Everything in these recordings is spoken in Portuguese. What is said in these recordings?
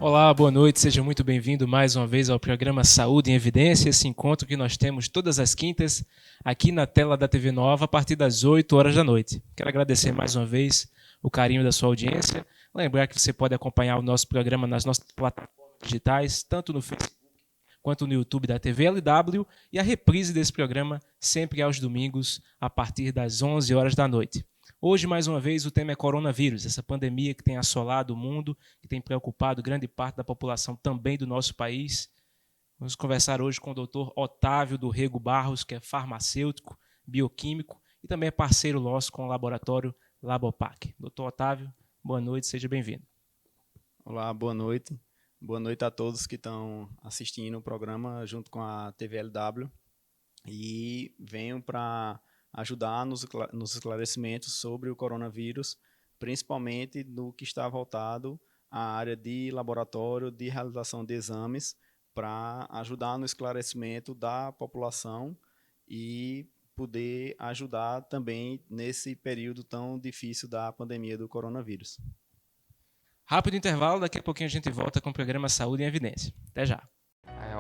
Olá, boa noite, seja muito bem-vindo mais uma vez ao programa Saúde em Evidência, esse encontro que nós temos todas as quintas aqui na tela da TV Nova a partir das 8 horas da noite. Quero agradecer mais uma vez o carinho da sua audiência, lembrar que você pode acompanhar o nosso programa nas nossas plataformas digitais, tanto no Facebook quanto no YouTube da TV LW, e a reprise desse programa sempre aos domingos a partir das 11 horas da noite. Hoje, mais uma vez, o tema é coronavírus, essa pandemia que tem assolado o mundo, que tem preocupado grande parte da população também do nosso país. Vamos conversar hoje com o Dr. Otávio do Rego Barros, que é farmacêutico, bioquímico e também é parceiro nosso com o laboratório Labopac. Dr. Otávio, boa noite, seja bem-vindo. Olá, boa noite. Boa noite a todos que estão assistindo o programa junto com a TV LW e venho para ajudar nos esclarecimentos sobre o coronavírus, principalmente no que está voltado à área de laboratório, de realização de exames, para ajudar no esclarecimento da população e poder ajudar também nesse período tão difícil da pandemia do coronavírus. Rápido intervalo, daqui a pouquinho a gente volta com o programa Saúde em Evidência. Até já.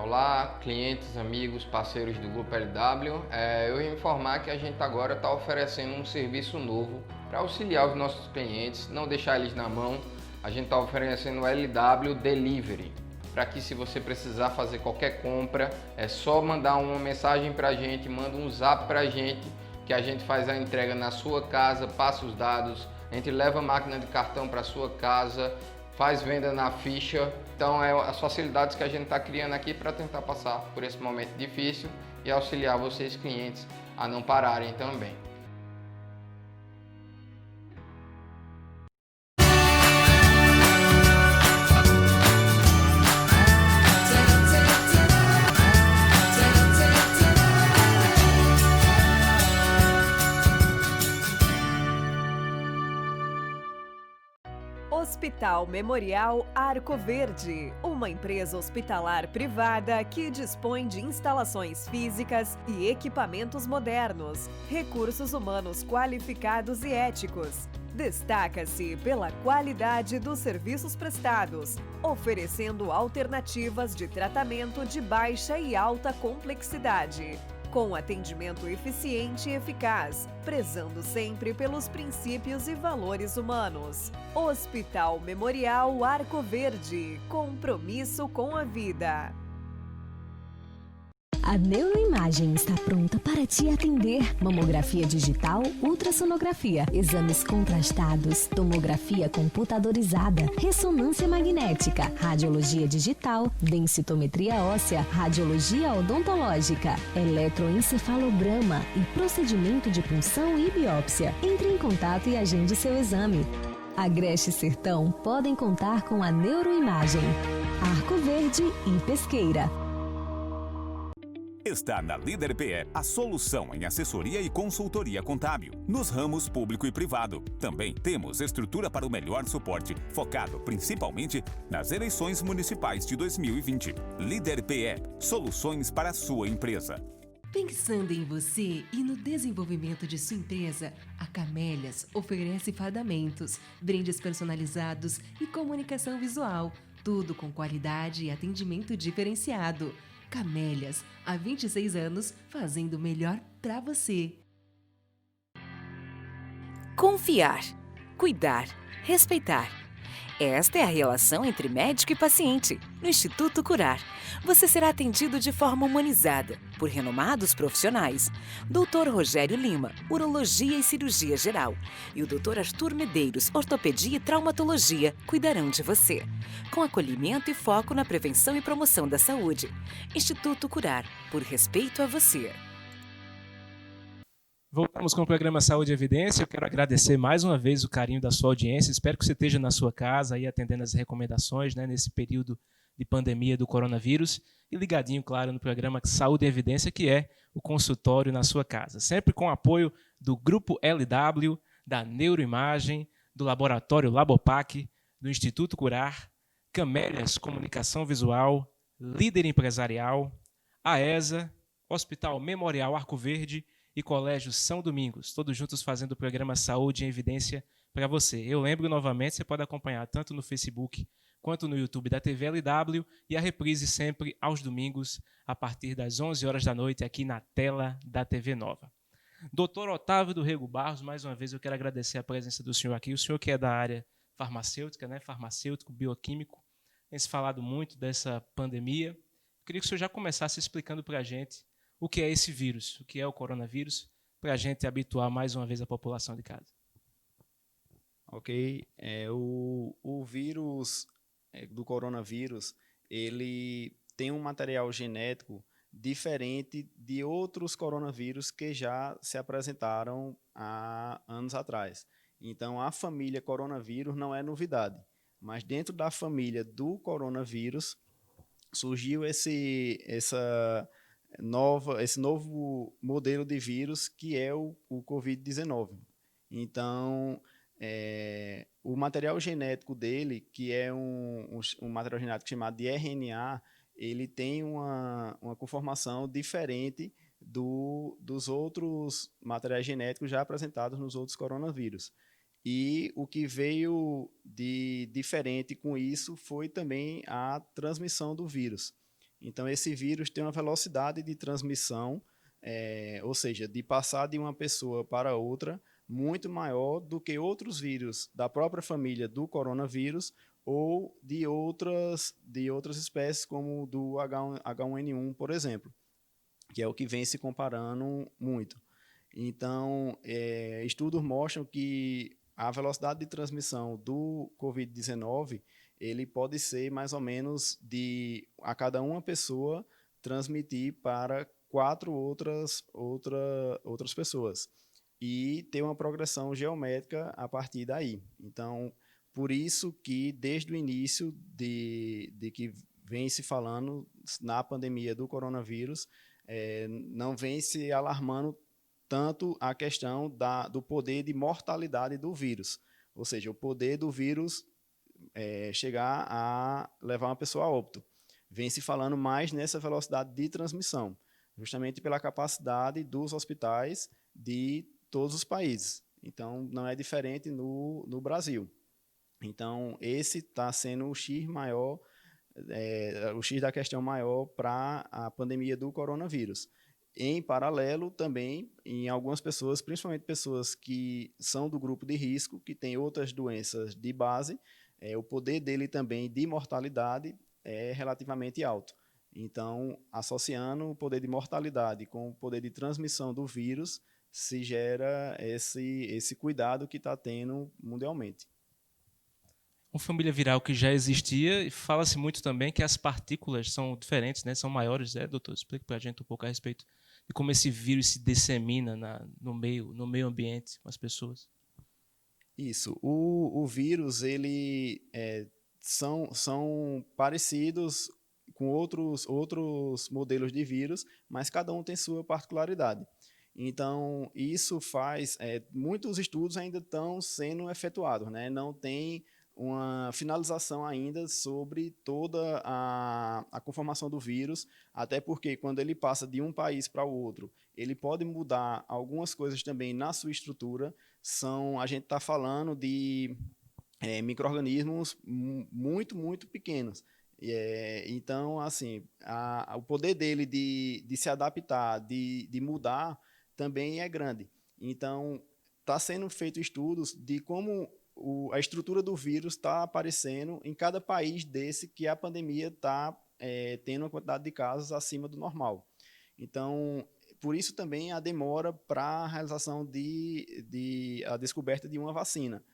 Olá, clientes, amigos, parceiros do Grupo LW. Eu ia informar que a gente agora está oferecendo um serviço novo para auxiliar os nossos clientes, não deixar eles na mão. A gente está oferecendo o LW Delivery, para que se você precisar fazer qualquer compra, é só mandar uma mensagem para a gente, manda um zap para a gente, que a gente faz a entrega na sua casa, passa os dados, a gente leva a máquina de cartão para a sua casa, faz venda na ficha. Então é as facilidades que a gente está criando aqui para tentar passar por esse momento difícil e auxiliar vocês clientes a não pararem também. Hospital Memorial Arco Verde, uma empresa hospitalar privada que dispõe de instalações físicas e equipamentos modernos, recursos humanos qualificados e éticos. Destaca-se pela qualidade dos serviços prestados, oferecendo alternativas de tratamento de baixa e alta complexidade, com atendimento eficiente e eficaz, prezando sempre pelos princípios e valores humanos. Hospital Memorial Arco Verde, compromisso com a vida. A Neuroimagem está pronta para te atender. Mamografia digital, ultrassonografia, exames contrastados, tomografia computadorizada, ressonância magnética, radiologia digital, densitometria óssea, radiologia odontológica, eletroencefalograma e procedimento de punção e biópsia. Entre em contato e agende seu exame. Agreste e Sertão podem contar com a Neuroimagem. Arco Verde e Pesqueira. Está na Líder PE a solução em assessoria e consultoria contábil, nos ramos público e privado. Também temos estrutura para o melhor suporte, focado principalmente nas eleições municipais de 2020. Líder PE, soluções para a sua empresa. Pensando em você e no desenvolvimento de sua empresa, a Camélias oferece fardamentos, brindes personalizados e comunicação visual, tudo com qualidade e atendimento diferenciado. Camélias, há 26 anos, fazendo o melhor para você. Confiar, cuidar, respeitar. Esta é a relação entre médico e paciente. No Instituto Curar, você será atendido de forma humanizada por renomados profissionais. Dr. Rogério Lima, Urologia e Cirurgia Geral, e o Dr. Arthur Medeiros, Ortopedia e Traumatologia, cuidarão de você, com acolhimento e foco na prevenção e promoção da saúde. Instituto Curar, por respeito a você. Voltamos com o programa Saúde e Evidência. Eu quero agradecer mais uma vez o carinho da sua audiência. Espero que você esteja na sua casa aí atendendo as recomendações, né, nesse período de pandemia do coronavírus e ligadinho, claro, no programa Saúde e Evidência, que é o consultório na sua casa. Sempre com o apoio do Grupo LW, da Neuroimagem, do Laboratório Labopac, do Instituto Curar, Camélias Comunicação Visual, Líder Empresarial, AESA, Hospital Memorial Arco Verde e Colégio São Domingos, todos juntos fazendo o programa Saúde em Evidência para você. Eu lembro novamente, você pode acompanhar tanto no Facebook quanto no YouTube da TV LW e a reprise sempre aos domingos, a partir das 11 horas da noite, aqui na tela da TV Nova. Doutor Otávio do Rego Barros, mais uma vez eu quero agradecer a presença do senhor aqui. O senhor que é da área farmacêutica, né? Farmacêutico, bioquímico, tem se falado muito dessa pandemia. Eu queria que o senhor já começasse explicando para a gente o que é esse vírus, o que é o coronavírus, para a gente habituar mais uma vez a população de casa. Ok, o vírus do coronavírus, ele tem um material genético diferente de outros coronavírus que já se apresentaram há anos atrás. Então, a família coronavírus não é novidade, mas dentro da família do coronavírus surgiu esse novo modelo de vírus que é o Covid-19. Então, o material genético dele, que é um material genético chamado de RNA, ele tem uma conformação diferente dos outros materiais genéticos já apresentados nos outros coronavírus. E o que veio de diferente com isso foi também a transmissão do vírus. Então, esse vírus tem uma velocidade de transmissão, ou seja, de passar de uma pessoa para outra, muito maior do que outros vírus da própria família do coronavírus ou de outras espécies, como do H1N1, por exemplo, que é o que vem se comparando muito. Então, estudos mostram que a velocidade de transmissão do Covid-19 ele pode ser mais ou menos a cada uma pessoa transmitir para 4 outras pessoas e ter uma progressão geométrica a partir daí. Então, por isso que desde o início de que vem se falando na pandemia do coronavírus, não vem se alarmando tanto a questão do poder de mortalidade do vírus, ou seja, o poder do vírus chegar a levar uma pessoa a óbito. Vem se falando mais nessa velocidade de transmissão, justamente pela capacidade dos hospitais de todos os países. Então, não é diferente no Brasil. Então, esse está sendo o X maior, o X da questão maior para a pandemia do coronavírus. Em paralelo, também, em algumas pessoas, principalmente pessoas que são do grupo de risco, que têm outras doenças de base, o poder dele também de mortalidade é relativamente alto. Então, associando o poder de mortalidade com o poder de transmissão do vírus, se gera esse cuidado que está tendo mundialmente. Uma família viral que já existia, e fala-se muito também que as partículas são diferentes, né? São maiores, doutor? Explique para a gente um pouco a respeito de como esse vírus se dissemina no meio ambiente com as pessoas. Isso. O vírus, ele são parecidos com outros modelos de vírus, mas cada um tem sua particularidade. Então, isso faz... muitos estudos ainda estão sendo efetuados, né? Não tem uma finalização ainda sobre toda a conformação do vírus, até porque quando ele passa de um país para o outro, ele pode mudar algumas coisas também na sua estrutura. A gente está falando de micro-organismos muito, muito pequenos. Então, assim, o poder dele de se adaptar, de mudar, também é grande. Então, está sendo feito estudos de como a estrutura do vírus está aparecendo em cada país desse que a pandemia está tendo uma quantidade de casos acima do normal. Então, por isso também a demora para a realização a descoberta de uma vacina,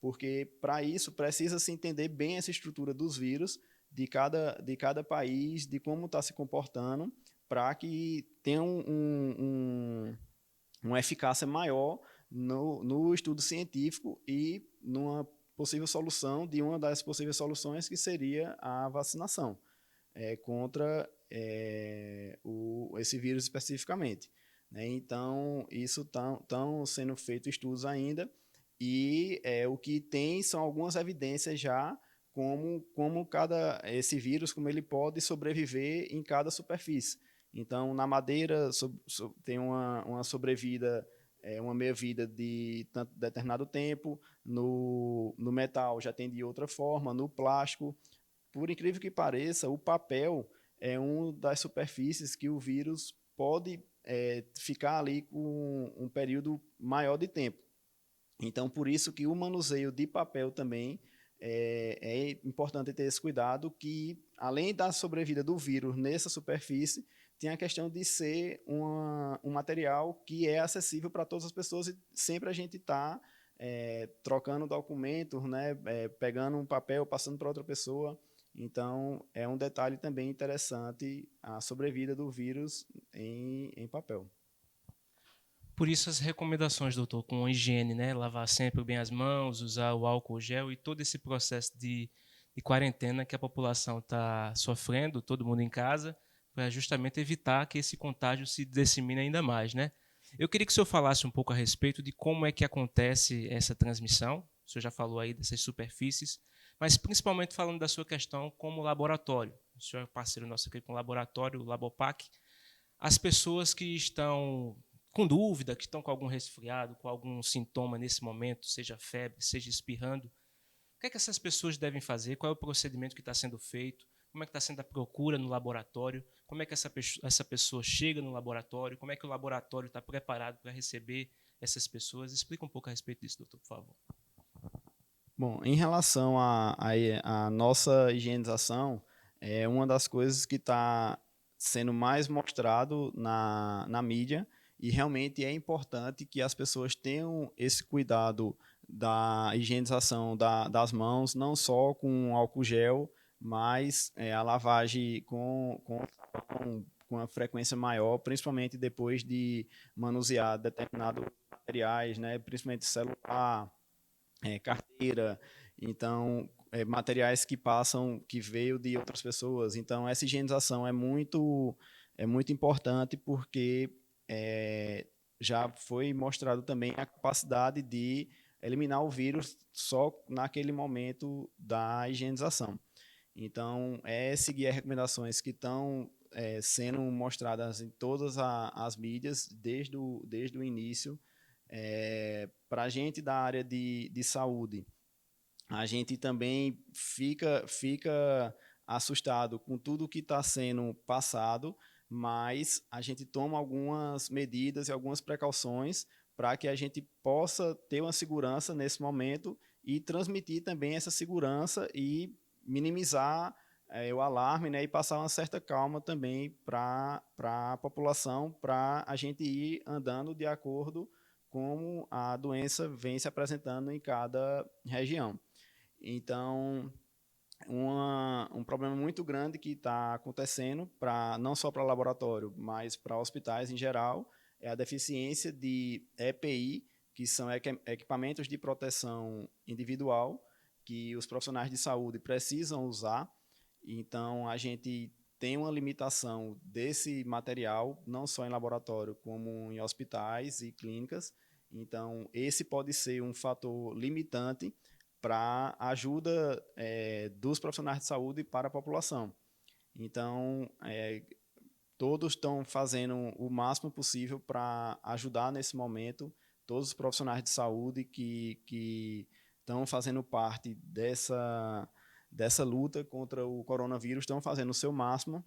porque para isso precisa se entender bem essa estrutura dos vírus de cada país, de como está se comportando, para que tenha uma eficácia maior no estudo científico e numa possível solução, de uma das possíveis soluções que seria a vacinação contra esse vírus especificamente. Né? Então, isso estão sendo feitos estudos ainda e o que tem são algumas evidências já como esse vírus, como ele pode sobreviver em cada superfície. Então, na madeira tem uma sobrevida uma meia-vida de determinado tempo, no metal já tem de outra forma, no plástico. Por incrível que pareça, o papel é uma das superfícies que o vírus pode ficar ali com um período maior de tempo. Então, por isso que o manuseio de papel também é importante ter esse cuidado, que além da sobrevida do vírus nessa superfície, tem a questão de ser um material que é acessível para todas as pessoas, e sempre a gente está trocando documentos, né, pegando um papel, passando para outra pessoa. Então, é um detalhe também interessante a sobrevida do vírus em papel. Por isso as recomendações, doutor, com a higiene, né? Lavar sempre bem as mãos, usar o álcool gel e todo esse processo de quarentena que a população está sofrendo, todo mundo em casa, para justamente evitar que esse contágio se dissemine ainda mais, né? Eu queria que o senhor falasse um pouco a respeito de como é que acontece essa transmissão. O senhor já falou aí dessas superfícies, mas principalmente falando da sua questão como laboratório. O senhor é parceiro nosso aqui com o laboratório, o Labopac. As pessoas que estão com dúvida, que estão com algum resfriado, com algum sintoma nesse momento, seja febre, seja espirrando, o que é que essas pessoas devem fazer? Qual é o procedimento que está sendo feito? Como é que está sendo a procura no laboratório? Como é que essa pessoa chega no laboratório? Como é que o laboratório está preparado para receber essas pessoas? Explica um pouco a respeito disso, doutor, por favor. Bom, em relação à nossa higienização, é uma das coisas que está sendo mais mostrado na mídia, e realmente é importante que as pessoas tenham esse cuidado da higienização das mãos, não só com álcool gel, mas a lavagem com uma frequência maior, principalmente depois de manusear determinados materiais, né, principalmente celular, carteira, então materiais que veio de outras pessoas. Então essa higienização é muito importante, porque já foi mostrado também a capacidade de eliminar o vírus só naquele momento da higienização. Então seguir as recomendações que estão sendo mostradas em todas as mídias desde o início. Para a gente da área de saúde, a gente também fica assustado com tudo que está sendo passado, mas a gente toma algumas medidas e algumas precauções para que a gente possa ter uma segurança nesse momento e transmitir também essa segurança e minimizar o alarme, né, e passar uma certa calma também para a população, para a gente ir andando de acordo como a doença vem se apresentando em cada região. Então, um problema muito grande que está acontecendo, não só para laboratório, mas para hospitais em geral, é a deficiência de EPI, que são equipamentos de proteção individual, que os profissionais de saúde precisam usar. Então, a gente tem uma limitação desse material, não só em laboratório, como em hospitais e clínicas. Então, esse pode ser um fator limitante para a ajuda dos profissionais de saúde para a população. Então, todos estão fazendo o máximo possível para ajudar nesse momento, todos os profissionais de saúde que estão fazendo parte dessa luta contra o coronavírus, estão fazendo o seu máximo,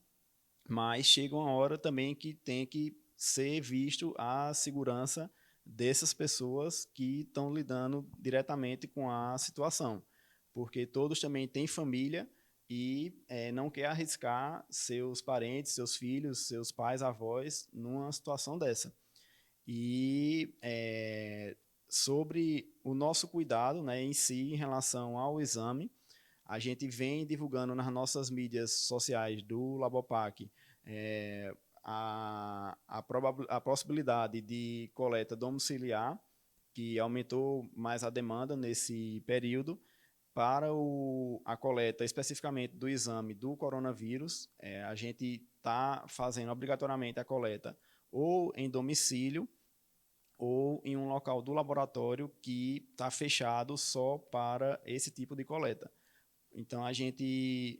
mas chega uma hora também que tem que ser visto a segurança dessas pessoas que estão lidando diretamente com a situação, porque todos também têm família e não quer arriscar seus parentes, seus filhos, seus pais, avós, numa situação dessa. E sobre o nosso cuidado, né, em si, em relação ao exame, a gente vem divulgando nas nossas mídias sociais do Labopac a possibilidade de coleta domiciliar, que aumentou mais a demanda nesse período, para a coleta especificamente do exame do coronavírus. A gente está fazendo obrigatoriamente a coleta ou em domicílio ou em um local do laboratório que está fechado só para esse tipo de coleta. Então, a gente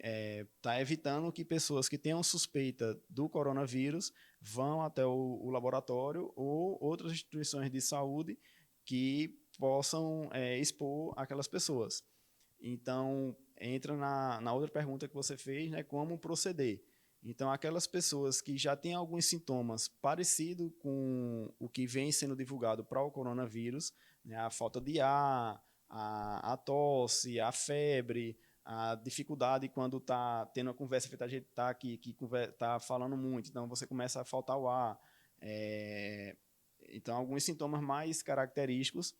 está evitando que pessoas que tenham suspeita do coronavírus vão até o laboratório ou outras instituições de saúde que possam expor aquelas pessoas. Então, entra na outra pergunta que você fez, né, como proceder. Então, aquelas pessoas que já têm alguns sintomas parecidos com o que vem sendo divulgado para o coronavírus, né, a falta de ar, a tosse, a febre, a dificuldade quando está tendo uma conversa, feita a gente está aqui, que está falando muito, então você começa a faltar o ar. Então, alguns sintomas mais característicos.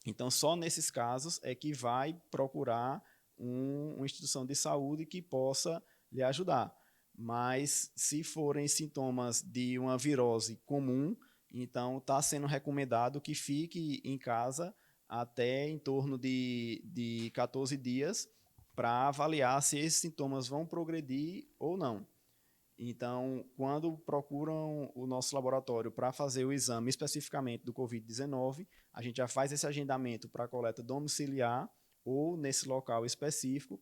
Então, só nesses casos é que vai procurar uma instituição de saúde que possa lhe ajudar. Mas, se forem sintomas de uma virose comum, então está sendo recomendado que fique em casa até em torno de 14 dias para avaliar se esses sintomas vão progredir ou não. Então, quando procuram o nosso laboratório para fazer o exame especificamente do Covid-19, a gente já faz esse agendamento para a coleta domiciliar ou nesse local específico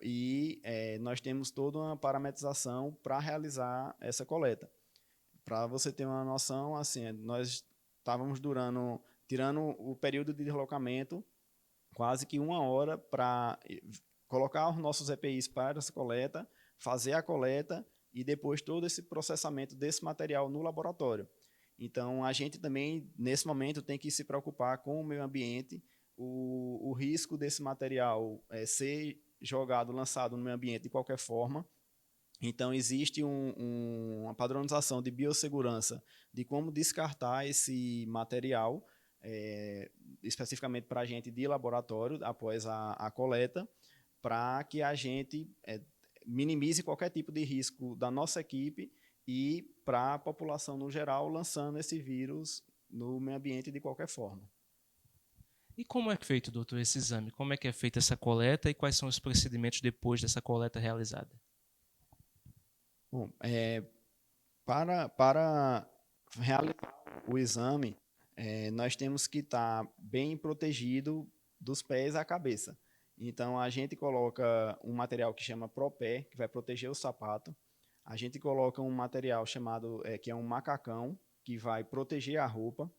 e nós temos toda uma parametrização para realizar essa coleta. Para você ter uma noção, assim, nós estávamos tirando o período de deslocamento, quase que 1 hora para colocar os nossos EPIs para essa coleta, fazer a coleta e depois todo esse processamento desse material no laboratório. Então, a gente também, nesse momento, tem que se preocupar com o meio ambiente, o risco desse material ser jogado, lançado no meio ambiente de qualquer forma. Então, existe uma padronização de biossegurança de como descartar esse material, especificamente para a gente de laboratório, após a coleta, para que a gente minimize qualquer tipo de risco da nossa equipe e para a população no geral, lançando esse vírus no meio ambiente de qualquer forma. E como é feito, doutor, esse exame? Como é que é feita essa coleta e quais são os procedimentos depois dessa coleta realizada? Bom, para realizar o exame, nós temos que estar bem protegido dos pés à cabeça. Então, a gente coloca um material que chama ProPé, que vai proteger o sapato. A gente coloca um material chamado, que é um macacão, que vai proteger a roupa.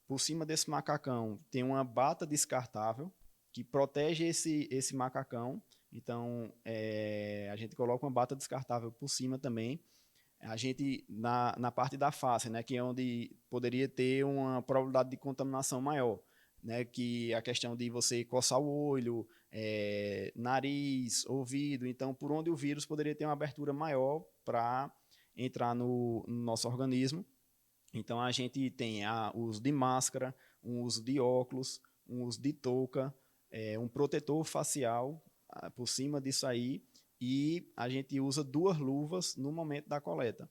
Por cima desse macacão tem uma bata descartável, que protege esse macacão. Então, a gente coloca uma bata descartável por cima também. A gente, na parte da face, né, que é onde poderia ter uma probabilidade de contaminação maior, né, que a questão de você coçar o olho, nariz, ouvido, então por onde o vírus poderia ter uma abertura maior para entrar no nosso organismo. Então a gente tem o uso de máscara, um uso de óculos, um uso de touca, um protetor facial por cima disso aí, e a gente usa 2 luvas no momento da coleta.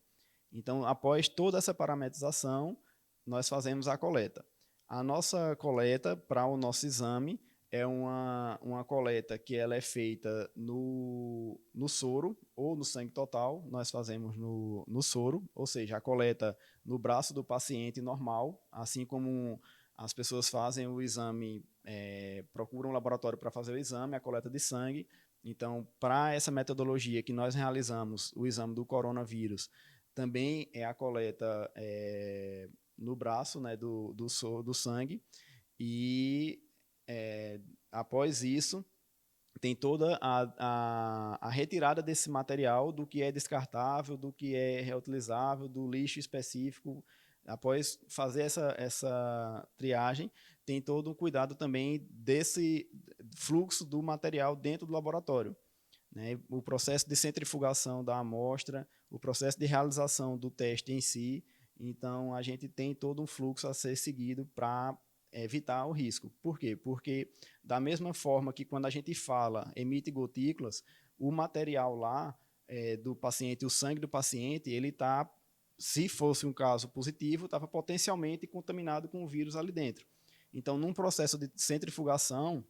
Então, após toda essa parametrização, nós fazemos a coleta. A nossa coleta para o nosso exame é uma coleta que ela é feita no soro ou no sangue total. Nós fazemos no soro, ou seja, a coleta no braço do paciente normal, assim como as pessoas fazem o exame, procuram um laboratório para fazer o exame, a coleta de sangue. Então, para essa metodologia que nós realizamos, o exame do coronavírus, também é a coleta no braço, né, do sangue, e após isso, tem toda a retirada desse material, do que é descartável, do que é reutilizável, do lixo específico. Após fazer essa triagem, tem todo um cuidado também desse fluxo do material dentro do laboratório, né? O processo de centrifugação da amostra, o processo de realização do teste em si. Então, a gente tem todo um fluxo a ser seguido para evitar o risco. Por quê? Porque, da mesma forma que quando a gente emite gotículas, o material lá do paciente, o sangue do paciente, ele está, se fosse um caso positivo, estava potencialmente contaminado com o vírus ali dentro. Então, num processo de centrifugação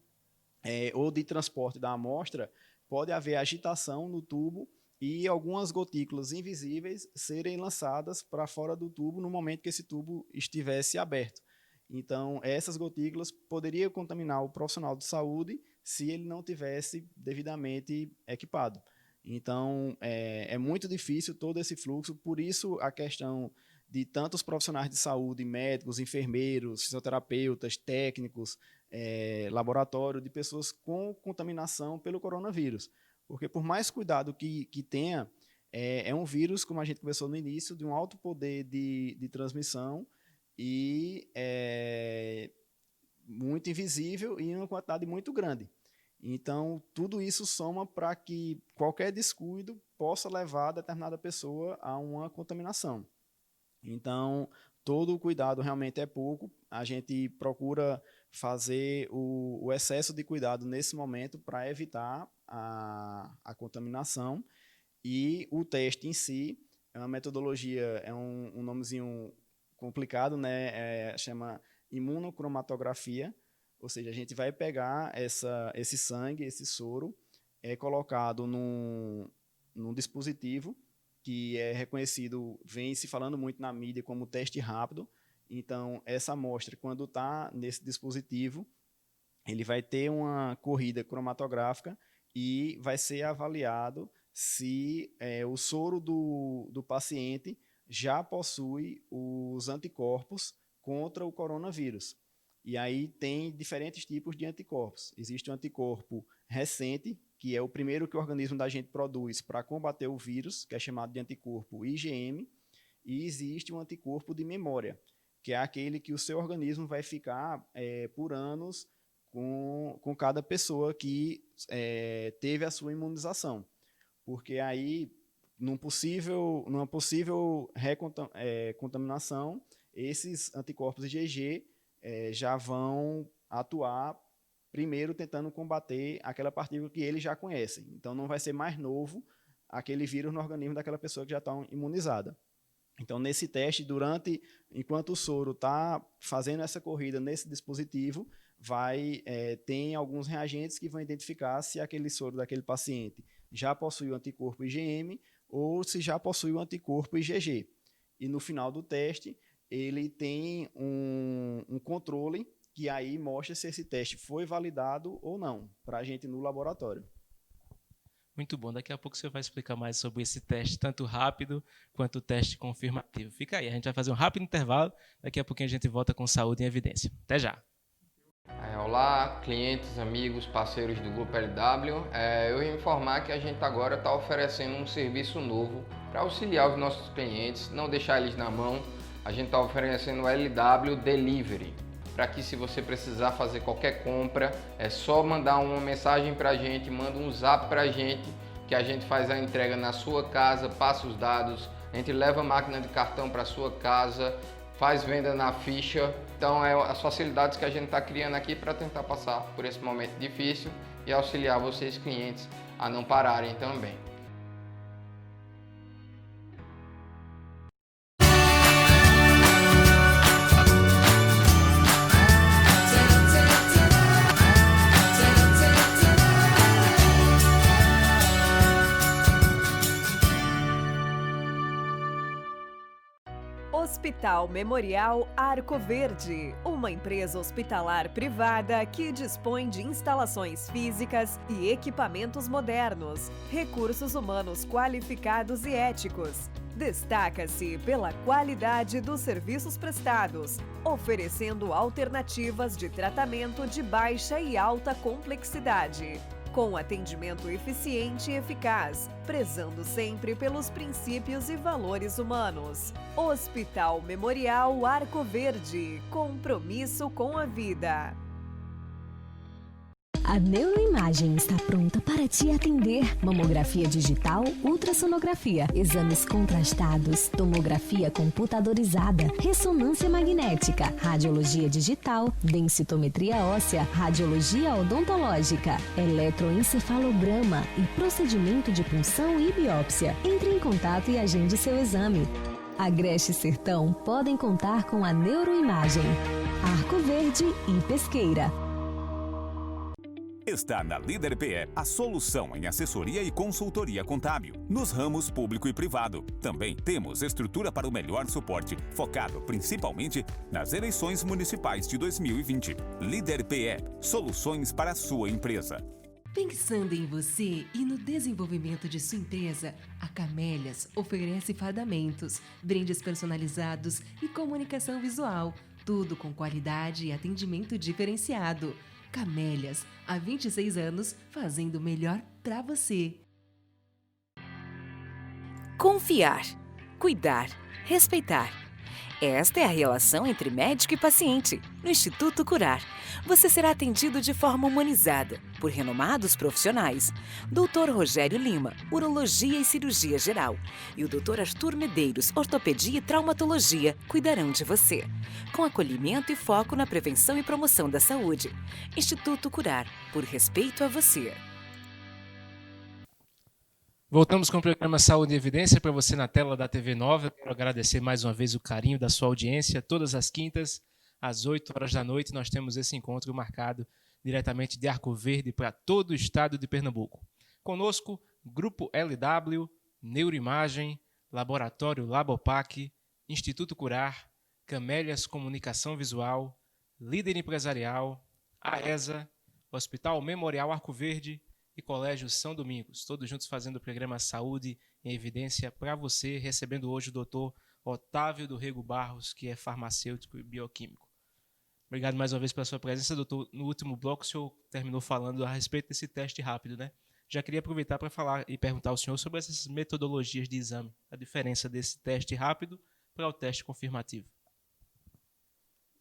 ou de transporte da amostra, pode haver agitação no tubo e algumas gotículas invisíveis serem lançadas para fora do tubo no momento que esse tubo estivesse aberto. Então, essas gotículas poderiam contaminar o profissional de saúde se ele não tivesse devidamente equipado. Então, é muito difícil todo esse fluxo, por isso a questão de tantos profissionais de saúde, médicos, enfermeiros, fisioterapeutas, técnicos, laboratório, de pessoas com contaminação pelo coronavírus. Porque por mais cuidado que tenha, é um vírus, como a gente conversou no início, de um alto poder de transmissão e muito invisível e em uma quantidade muito grande. Então, tudo isso soma para que qualquer descuido possa levar determinada pessoa a uma contaminação. Então, todo o cuidado realmente é pouco. A gente procura fazer o excesso de cuidado nesse momento para evitar a contaminação. E o teste em si é uma metodologia, é um nomezinho complicado, né? Chama imunocromatografia, ou seja, a gente vai pegar esse sangue, esse soro, colocado num dispositivo que é reconhecido, vem se falando muito na mídia como teste rápido. Então, essa amostra, quando está nesse dispositivo, ele vai ter uma corrida cromatográfica e vai ser avaliado se o soro do paciente já possui os anticorpos contra o coronavírus. E aí tem diferentes tipos de anticorpos. Existe um anticorpo recente, que é o primeiro que o organismo da gente produz para combater o vírus, que é chamado de anticorpo IgM, e existe um anticorpo de memória, que é aquele que o seu organismo vai ficar por anos com cada pessoa que teve a sua imunização. Porque aí, numa possível contaminação, esses anticorpos IgG já vão atuar primeiro tentando combater aquela partícula que eles já conhecem. Então, não vai ser mais novo aquele vírus no organismo daquela pessoa que já está imunizada. Então, nesse teste, enquanto o soro está fazendo essa corrida nesse dispositivo, tem alguns reagentes que vão identificar se aquele soro daquele paciente já possui o anticorpo IgM ou se já possui o anticorpo IgG. E no final do teste, ele tem um controle que aí mostra se esse teste foi validado ou não, para a gente no laboratório. Muito bom. Daqui a pouco você vai explicar mais sobre esse teste, tanto rápido quanto o teste confirmativo. Fica aí, a gente vai fazer um rápido intervalo. Daqui a pouquinho a gente volta com Saúde em Evidência. Até já. Olá, clientes, amigos, parceiros do Grupo LW. Eu ia informar que a gente agora está oferecendo um serviço novo para auxiliar os nossos clientes, não deixar eles na mão. A gente está oferecendo o LW Delivery, para que se você precisar fazer qualquer compra, é só mandar uma mensagem para a gente, manda um zap para a gente, que a gente faz a entrega na sua casa, passa os dados, a gente leva a máquina de cartão para a sua casa, faz venda na ficha. Então, as facilidades que a gente está criando aqui para tentar passar por esse momento difícil e auxiliar vocês, clientes, a não pararem também. Hospital Memorial Arco Verde, uma empresa hospitalar privada que dispõe de instalações físicas e equipamentos modernos, recursos humanos qualificados e éticos. Destaca-se pela qualidade dos serviços prestados, oferecendo alternativas de tratamento de baixa e alta complexidade, com atendimento eficiente e eficaz, prezando sempre pelos princípios e valores humanos. Hospital Memorial Arco Verde, compromisso com a vida. A Neuroimagem está pronta para te atender. Mamografia digital, ultrassonografia, exames contrastados, tomografia computadorizada, ressonância magnética, radiologia digital, densitometria óssea, radiologia odontológica, eletroencefalograma e procedimento de punção e biópsia. Entre em contato e agende seu exame. Agreste e Sertão podem contar com a Neuroimagem. Arco Verde e Pesqueira. está na Líder PE, a solução em assessoria e consultoria contábil, nos ramos público e privado. Também temos estrutura para o melhor suporte, focado principalmente nas eleições municipais de 2020. Líder PE, soluções para a sua empresa. Pensando em você e no desenvolvimento de sua empresa, a Camélias oferece fardamentos, brindes personalizados e comunicação visual, tudo com qualidade e atendimento diferenciado. Camélias, há 26 anos, fazendo o melhor para você. Confiar, cuidar, respeitar. Esta é a relação entre médico e paciente. No Instituto Curar, você será atendido de forma humanizada por renomados profissionais. Dr. Rogério Lima, Urologia e Cirurgia Geral, e o Dr. Arthur Medeiros, Ortopedia e Traumatologia, cuidarão de você, com acolhimento e foco na prevenção e promoção da saúde. Instituto Curar, por respeito a você. Voltamos com o programa Saúde e Evidência para você na tela da TV Nova. Eu quero agradecer mais uma vez o carinho da sua audiência. Todas as quintas, às 8 horas da noite, nós temos esse encontro marcado diretamente de Arco Verde para todo o estado de Pernambuco. Conosco, Grupo LW, Neuroimagem, Laboratório Labopac, Instituto Curar, Camélias Comunicação Visual, Líder Empresarial, AESA, Hospital Memorial Arco Verde e Colégio São Domingos, todos juntos fazendo o programa Saúde em Evidência para você, recebendo hoje o doutor Otávio do Rego Barros, que é farmacêutico e bioquímico. Obrigado mais uma vez pela sua presença, doutor. No último bloco, o senhor terminou falando a respeito desse teste rápido, né? Já queria aproveitar para falar e perguntar ao senhor sobre essas metodologias de exame, a diferença desse teste rápido para o teste confirmativo.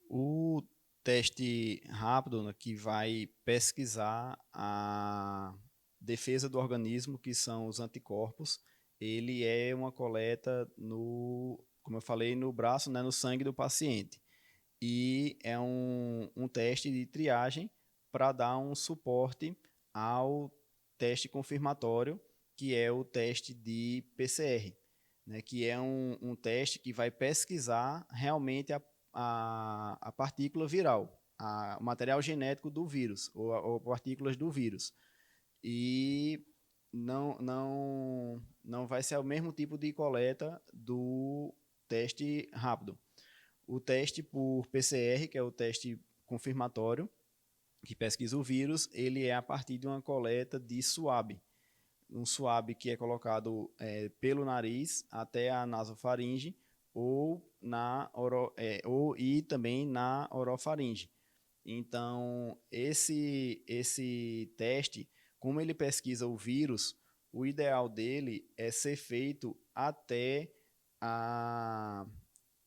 O teste rápido, né, que vai pesquisar a defesa do organismo, que são os anticorpos, ele é uma coleta como eu falei, no braço, né, no sangue do paciente. E é um teste de triagem para dar um suporte ao teste confirmatório, que é o teste de PCR, né, que é um teste que vai pesquisar realmente a partícula viral, o material genético do vírus, ou partículas do vírus. E não vai ser o mesmo tipo de coleta do teste rápido. O teste por PCR, que é o teste confirmatório, que pesquisa o vírus, ele é a partir de uma coleta de suave. Um suave que é colocado pelo nariz até a nasofaringe e também na orofaringe. Então, esse teste, como ele pesquisa o vírus, o ideal dele é ser feito até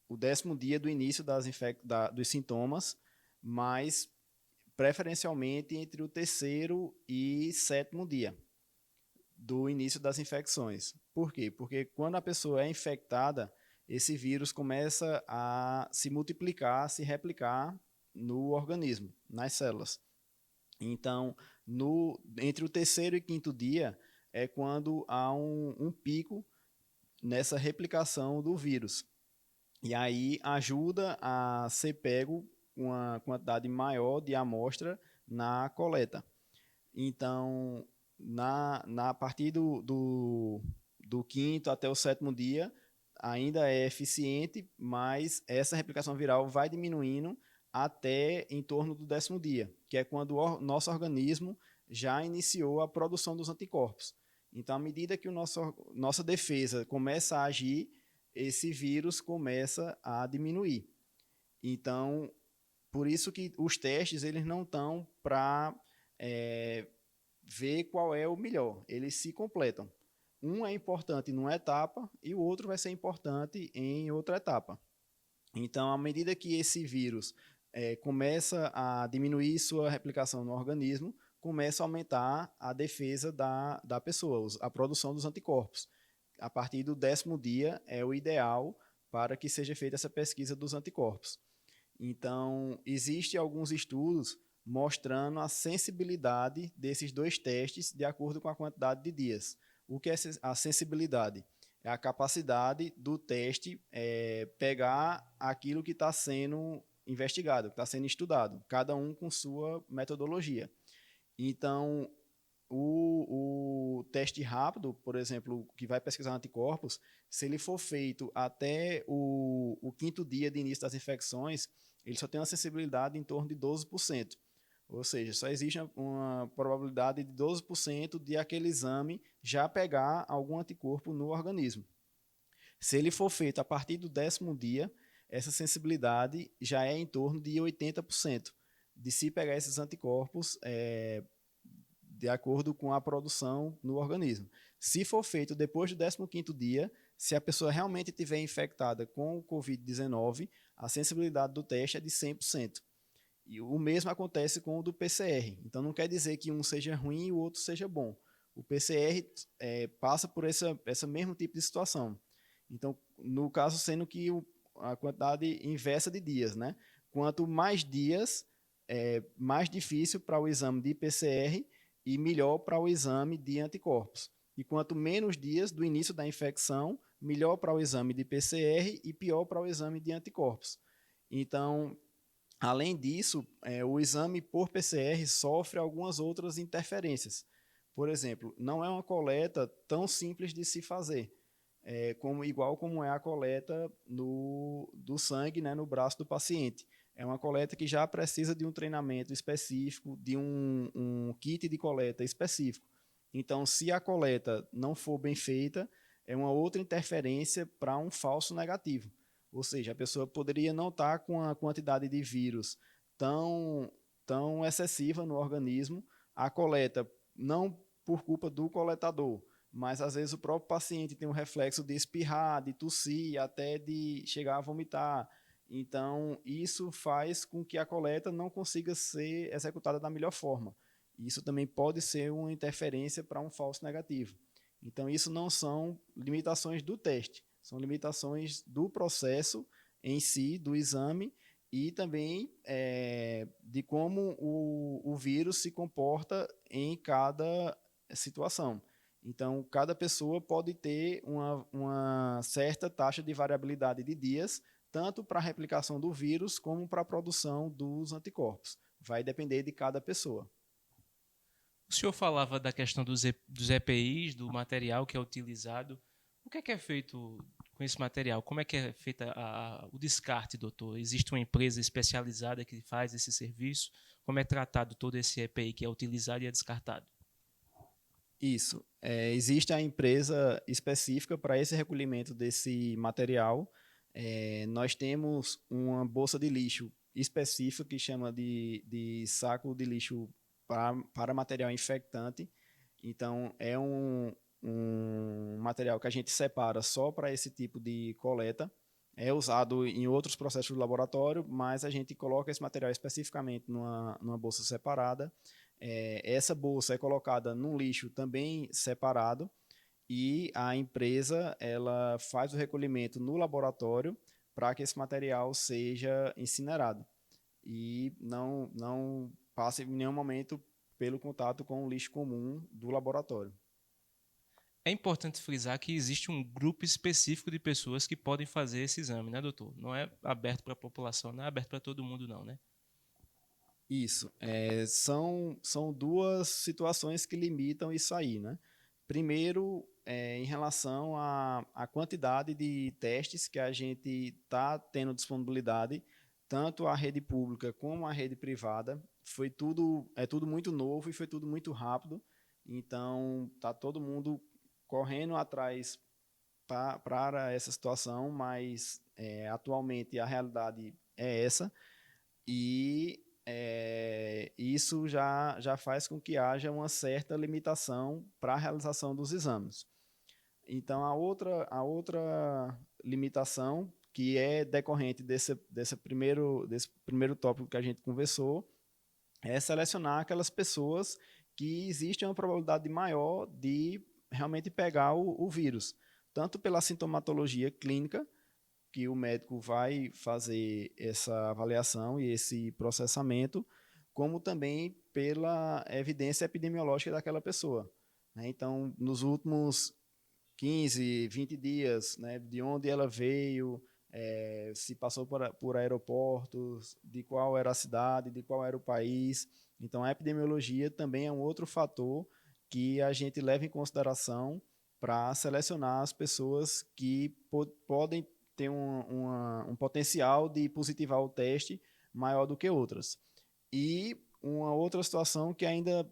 o 10º dia do início dos sintomas, mas preferencialmente entre o 3º e 7º dia do início das infecções. Por quê? Porque quando a pessoa é infectada, esse vírus começa a se multiplicar, a se replicar no organismo, nas células. Então, entre o 3º e 5º dia é quando há um pico nessa replicação do vírus. E aí ajuda a ser pego uma quantidade maior de amostra na coleta. Então, a partir do 5º até o 7º dia, ainda é eficiente, mas essa replicação viral vai diminuindo até em torno do 10º dia, que é quando o nosso organismo já iniciou a produção dos anticorpos. Então, à medida que nossa defesa começa a agir, esse vírus começa a diminuir. Então, por isso que os testes eles não estão para ver qual é o melhor, eles se completam. Um é importante numa etapa e o outro vai ser importante em outra etapa. Então, à medida que esse vírus começa a diminuir sua replicação no organismo, começa a aumentar a defesa da pessoa, a produção dos anticorpos. A partir do 10º dia é o ideal para que seja feita essa pesquisa dos anticorpos. Então, existem alguns estudos mostrando a sensibilidade desses dois testes de acordo com a quantidade de dias. O que é a sensibilidade? É a capacidade do teste pegar aquilo que está sendo investigado, que está sendo estudado, cada um com sua metodologia. Então, o teste rápido, por exemplo, que vai pesquisar anticorpos, se ele for feito até o 5º dia de início das infecções, ele só tem uma sensibilidade em torno de 12%. Ou seja, só existe uma probabilidade de 12% de aquele exame já pegar algum anticorpo no organismo. Se ele for feito a partir do 10º dia, essa sensibilidade já é em torno de 80% de se pegar esses anticorpos de acordo com a produção no organismo. Se for feito depois do 15º dia, se a pessoa realmente estiver infectada com o Covid-19, a sensibilidade do teste é de 100%. E o mesmo acontece com o do PCR. Então, não quer dizer que um seja ruim e o outro seja bom. O PCR passa por esse mesmo tipo de situação. Então, no caso, sendo que a quantidade inversa de dias, né? Quanto mais dias, mais difícil para o exame de PCR e melhor para o exame de anticorpos. E quanto menos dias do início da infecção, melhor para o exame de PCR e pior para o exame de anticorpos. Então, além disso, o exame por PCR sofre algumas outras interferências. Por exemplo, não é uma coleta tão simples de se fazer, igual como é a coleta do sangue, né, no braço do paciente. É uma coleta que já precisa de um treinamento específico, de um kit de coleta específico. Então, se a coleta não for bem feita, é uma outra interferência para um falso negativo. Ou seja, a pessoa poderia não estar com a quantidade de vírus tão excessiva no organismo, a coleta não por culpa do coletador, mas às vezes o próprio paciente tem um reflexo de espirrar, de tossir, até de chegar a vomitar. Então, isso faz com que a coleta não consiga ser executada da melhor forma. Isso também pode ser uma interferência para um falso negativo. Então, isso não são limitações do teste, são limitações do processo em si, do exame, e também de como o vírus se comporta em cada situação. Então, cada pessoa pode ter uma certa taxa de variabilidade de dias, tanto para a replicação do vírus como para a produção dos anticorpos. Vai depender de cada pessoa. O senhor falava da questão dos EPIs, do material que é utilizado. O que é feito com esse material? Como é que é feito o descarte, doutor? Existe uma empresa especializada que faz esse serviço? Como é tratado todo esse EPI que é utilizado e é descartado? Isso. Existe a empresa específica para esse recolhimento desse material. Nós temos uma bolsa de lixo específica que chama de saco de lixo para material infectante. Então, é um material que a gente separa só para esse tipo de coleta. É usado em outros processos do laboratório, mas a gente coloca esse material especificamente numa bolsa separada. Essa bolsa é colocada num lixo também separado e a empresa ela faz o recolhimento no laboratório para que esse material seja incinerado e não passe em nenhum momento pelo contato com o lixo comum do laboratório. É importante frisar que existe um grupo específico de pessoas que podem fazer esse exame, né, doutor? Não é aberto para a população, não é aberto para todo mundo, não, né? Isso. São duas situações que limitam isso aí, né? Primeiro, em relação à quantidade de testes que a gente está tendo disponibilidade, tanto a rede pública como a rede privada, é tudo muito novo e foi tudo muito rápido. Então, está todo mundo correndo atrás para essa situação, mas atualmente a realidade é essa. E isso já faz com que haja uma certa limitação para a realização dos exames. Então, a outra limitação, que é decorrente desse primeiro tópico que a gente conversou, é selecionar aquelas pessoas que existe uma probabilidade maior de realmente pegar o vírus, tanto pela sintomatologia clínica, que o médico vai fazer essa avaliação e esse processamento, como também pela evidência epidemiológica daquela pessoa. Então, nos últimos 15, 20 dias, né, de onde ela veio, se passou por aeroportos, de qual era a cidade, de qual era o país. Então, a epidemiologia também é um outro fator que a gente leva em consideração para selecionar as pessoas que podem ter um potencial de positivar o teste maior do que outras. E uma outra situação que ainda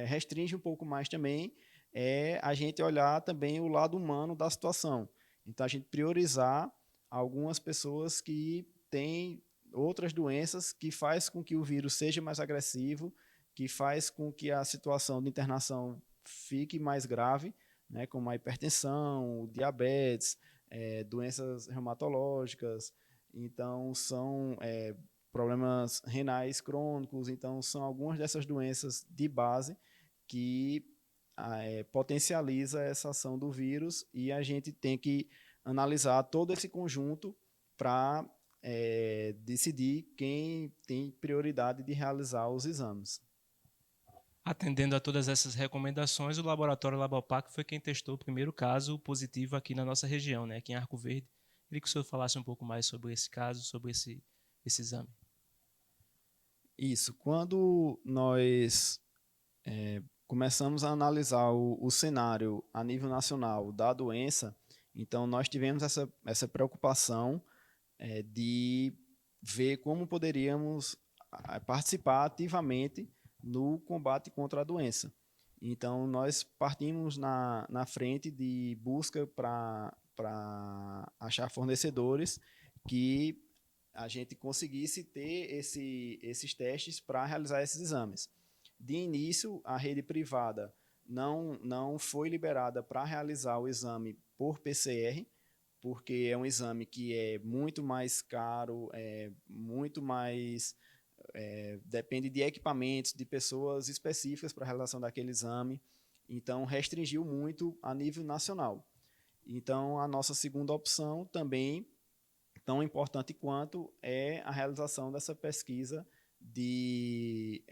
restringe um pouco mais também é a gente olhar também o lado humano da situação. Então, a gente priorizar algumas pessoas que têm outras doenças que faz com que o vírus seja mais agressivo, que faz com que a situação de internação fique mais grave, né, como a hipertensão, o diabetes, doenças reumatológicas. Então, são problemas renais crônicos. Então, são algumas dessas doenças de base que potencializa essa ação do vírus, e a gente tem que analisar todo esse conjunto para decidir quem tem prioridade de realizar os exames. Atendendo a todas essas recomendações, o laboratório Labopac foi quem testou o primeiro caso positivo aqui na nossa região, né, aqui em Arco Verde. Queria que o senhor falasse um pouco mais sobre esse caso, sobre esse exame. Isso. Quando nós começamos a analisar o cenário a nível nacional da doença, então nós tivemos essa preocupação de ver como poderíamos participar ativamente no combate contra a doença. Então, nós partimos na frente de busca para achar fornecedores que a gente conseguisse ter esses testes para realizar esses exames. De início, a rede privada não foi liberada para realizar o exame por PCR, porque é um exame que é muito mais caro, muito mais depende de equipamentos, de pessoas específicas para a realização daquele exame. Então, restringiu muito a nível nacional. Então, a nossa segunda opção também, tão importante quanto, é a realização dessa pesquisa de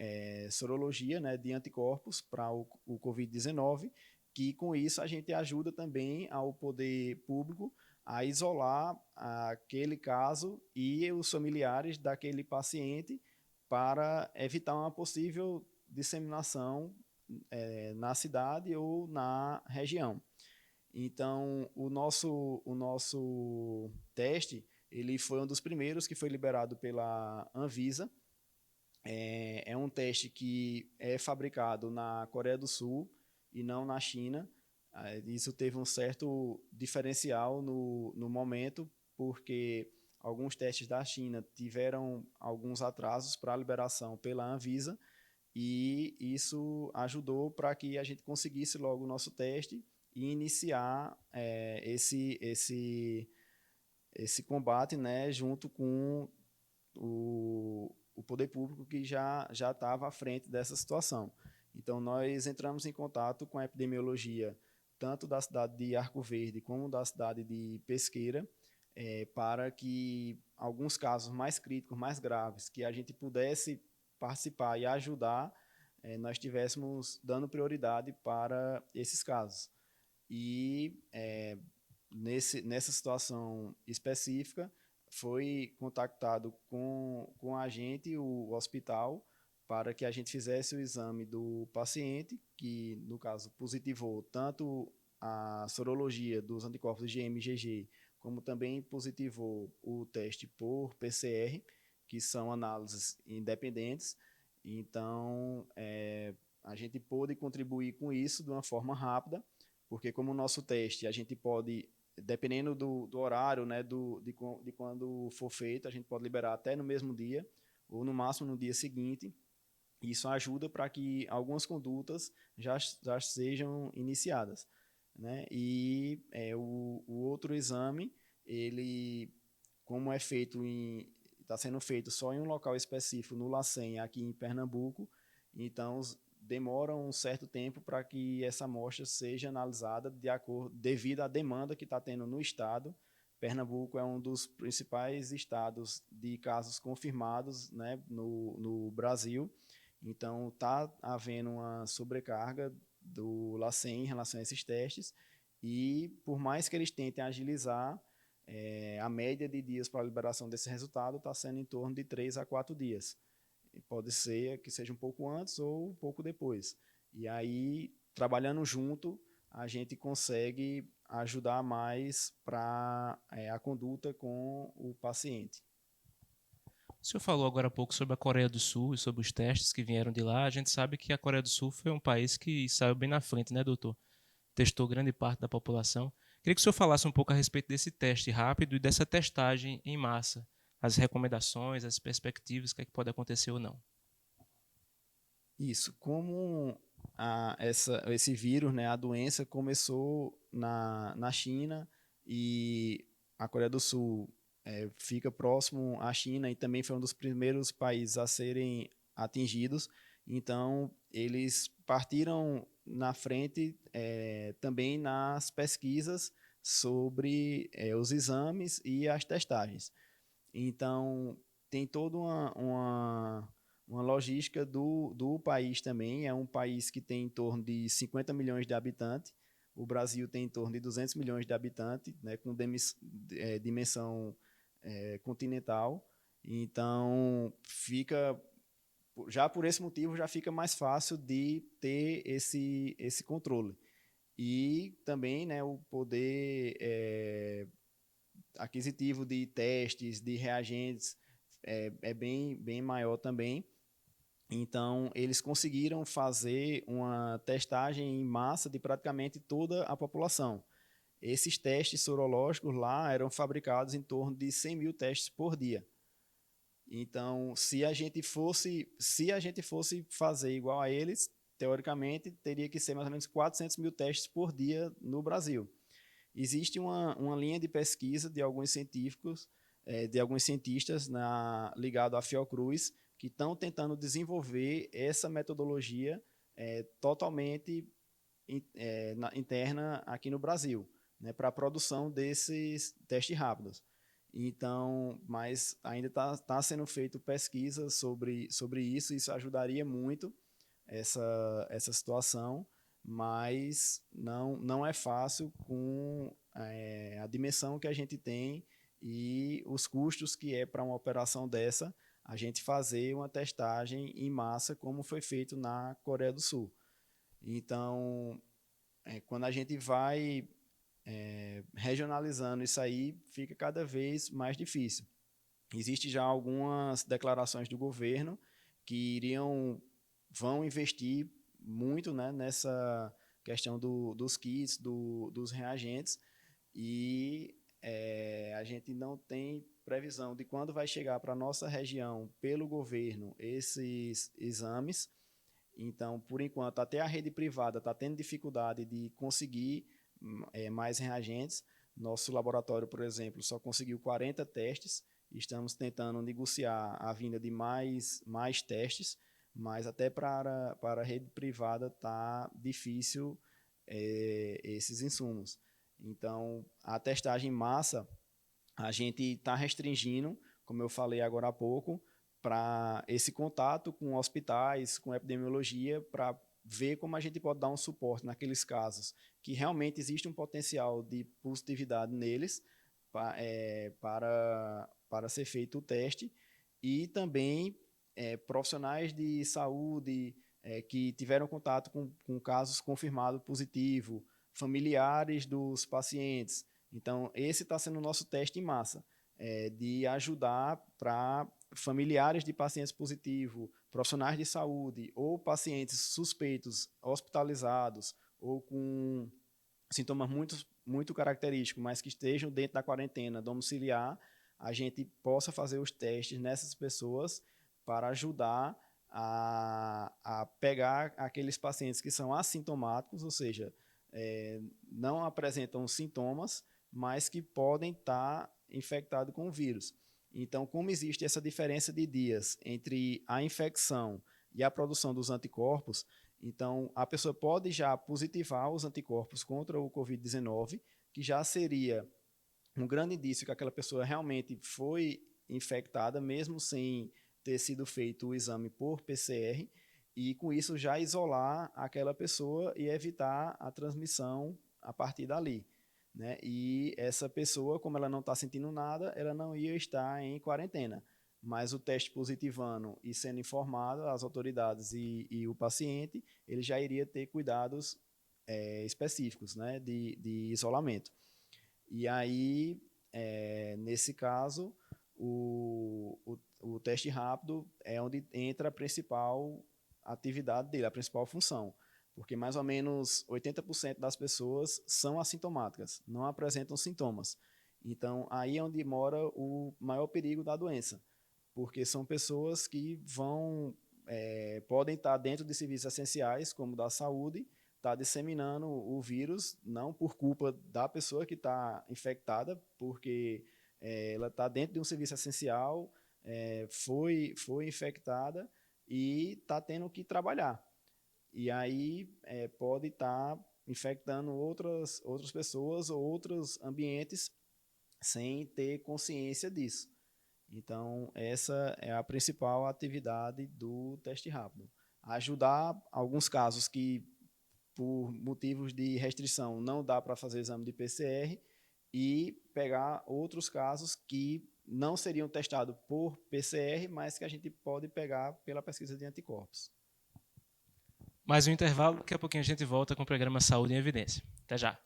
sorologia, né, de anticorpos para o Covid-19, que com isso a gente ajuda também ao poder público a isolar aquele caso e os familiares daquele paciente para evitar uma possível disseminação na cidade ou na região. Então, o nosso teste, ele foi um dos primeiros que foi liberado pela Anvisa. É um teste que é fabricado na Coreia do Sul e não na China. Isso teve um certo diferencial no momento, porque alguns testes da China tiveram alguns atrasos para a liberação pela Anvisa, e isso ajudou para que a gente conseguisse logo o nosso teste e iniciar esse combate, né, junto com o poder público que já estava à frente dessa situação. Então, nós entramos em contato com a epidemiologia, tanto da cidade de Arco Verde como da cidade de Pesqueira, para que alguns casos mais críticos, mais graves, que a gente pudesse participar e ajudar, nós estivéssemos dando prioridade para esses casos. E nessa situação específica, foi contactado com a gente, o hospital, para que a gente fizesse o exame do paciente, que no caso positivou tanto a sorologia dos anticorpos IgM e IgG, como também positivou o teste por PCR, que são análises independentes. Então, a gente pôde contribuir com isso de uma forma rápida, porque como o nosso teste, a gente pode, dependendo do horário, né, de quando for feito, a gente pode liberar até no mesmo dia, ou no máximo no dia seguinte. Isso ajuda para que algumas condutas já sejam iniciadas, né? E o outro exame, ele, como está sendo feito só em um local específico, no LACEN, aqui em Pernambuco, então demora um certo tempo para que essa amostra seja analisada devido à demanda que está tendo no estado. Pernambuco é um dos principais estados de casos confirmados, né, no Brasil. Então, está havendo uma sobrecarga do LACEN em relação a esses testes, e por mais que eles tentem agilizar, a média de dias para a liberação desse resultado está sendo em torno de 3 a 4 dias. pode ser que seja um pouco antes ou um pouco depois. E aí, trabalhando junto, a gente consegue ajudar mais para a conduta com o paciente. O senhor falou agora há pouco sobre a Coreia do Sul e sobre os testes que vieram de lá. A gente sabe que a Coreia do Sul foi um país que saiu bem na frente, né, doutor? Testou grande parte da população. Queria que o senhor falasse um pouco a respeito desse teste rápido e dessa testagem em massa. As recomendações, as perspectivas, o que é que pode acontecer ou não. Isso. Como esse vírus, né, a doença começou na China e a Coreia do Sul fica próximo à China e também foi um dos primeiros países a serem atingidos. Então, eles partiram na frente também nas pesquisas sobre os exames e as testagens. Então, tem toda uma logística do país também. É um país que tem em torno de 50 milhões de habitantes. O Brasil tem em torno de 200 milhões de habitantes, né, com dimensão continental. Então, já por esse motivo, já fica mais fácil de ter esse controle. E também, né, o poder aquisitivo de testes, de reagentes, é bem maior também. Então, eles conseguiram fazer uma testagem em massa de praticamente toda a população. Esses testes sorológicos lá eram fabricados em torno de 100 mil testes por dia. Então, se a gente fosse fazer igual a eles, teoricamente, teria que ser mais ou menos 400 mil testes por dia no Brasil. Existe uma linha de pesquisa de alguns científicos, de alguns cientistas ligado à Fiocruz, que estão tentando desenvolver essa metodologia totalmente interna aqui no Brasil, né, para a produção desses testes rápidos. Então, mas ainda está sendo feita pesquisa sobre isso ajudaria muito essa situação, mas não é fácil com a dimensão que a gente tem e os custos que é para uma operação dessa, a gente fazer uma testagem em massa, como foi feito na Coreia do Sul. Então, quando a gente vai regionalizando isso aí, fica cada vez mais difícil. Existem já algumas declarações do governo que vão investir muito, né, nessa questão dos kits, dos reagentes, e a gente não tem previsão de quando vai chegar para a nossa região, pelo governo, esses exames. Então, por enquanto, até a rede privada está tendo dificuldade de conseguir mais reagentes. Nosso laboratório, por exemplo, só conseguiu 40 testes. Estamos tentando negociar a vinda de mais testes, mas até para a rede privada está difícil esses insumos. Então, a testagem em massa, a gente está restringindo, como eu falei agora há pouco, para esse contato com hospitais, com epidemiologia, para ver como a gente pode dar um suporte naqueles casos que realmente existe um potencial de positividade neles para ser feito o teste, e também profissionais de saúde que tiveram contato com casos confirmados positivos, familiares dos pacientes. Então, esse está sendo o nosso teste em massa, de ajudar para familiares de pacientes positivos, profissionais de saúde ou pacientes suspeitos hospitalizados ou com sintomas muito característicos, mas que estejam dentro da quarentena domiciliar, a gente possa fazer os testes nessas pessoas para ajudar a pegar aqueles pacientes que são assintomáticos, ou seja, não apresentam sintomas, mas que podem estar infectados com o vírus. Então, como existe essa diferença de dias entre a infecção e a produção dos anticorpos, então a pessoa pode já positivar os anticorpos contra o Covid-19, que já seria um grande indício que aquela pessoa realmente foi infectada, mesmo sem ter sido feito o exame por PCR, e com isso já isolar aquela pessoa e evitar a transmissão a partir dali, né? E essa pessoa, como ela não está sentindo nada, ela não ia estar em quarentena. mas o teste positivando e sendo informado, as autoridades e o paciente, ele já iria ter cuidados específicos, né, de isolamento. E aí, nesse caso, o teste rápido é onde entra a principal atividade dele, a principal função, porque mais ou menos 80% das pessoas são assintomáticas, não apresentam sintomas. Então, aí é onde mora o maior perigo da doença, porque são pessoas que podem estar dentro de serviços essenciais, como da saúde, está disseminando o vírus, não por culpa da pessoa que está infectada, porque ela está dentro de um serviço essencial, foi infectada e está tendo que trabalhar. E aí pode estar infectando outras pessoas ou outros ambientes sem ter consciência disso. Então, essa é a principal atividade do teste rápido. Ajudar alguns casos que, por motivos de restrição, não dá para fazer exame de PCR e pegar outros casos que não seriam testados por PCR, mas que a gente pode pegar pela pesquisa de anticorpos. Mais um intervalo, daqui a pouquinho a gente volta com o programa Saúde em Evidência. Até já.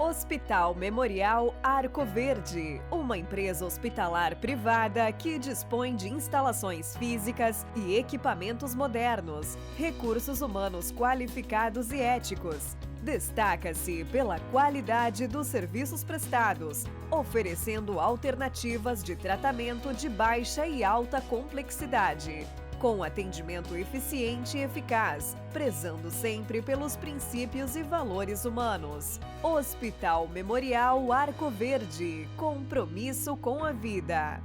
Hospital Memorial Arco Verde, uma empresa hospitalar privada que dispõe de instalações físicas e equipamentos modernos, recursos humanos qualificados e éticos. Destaca-se pela qualidade dos serviços prestados, oferecendo alternativas de tratamento de baixa e alta complexidade, com atendimento eficiente e eficaz, prezando sempre pelos princípios e valores humanos. Hospital Memorial Arco Verde, compromisso com a vida.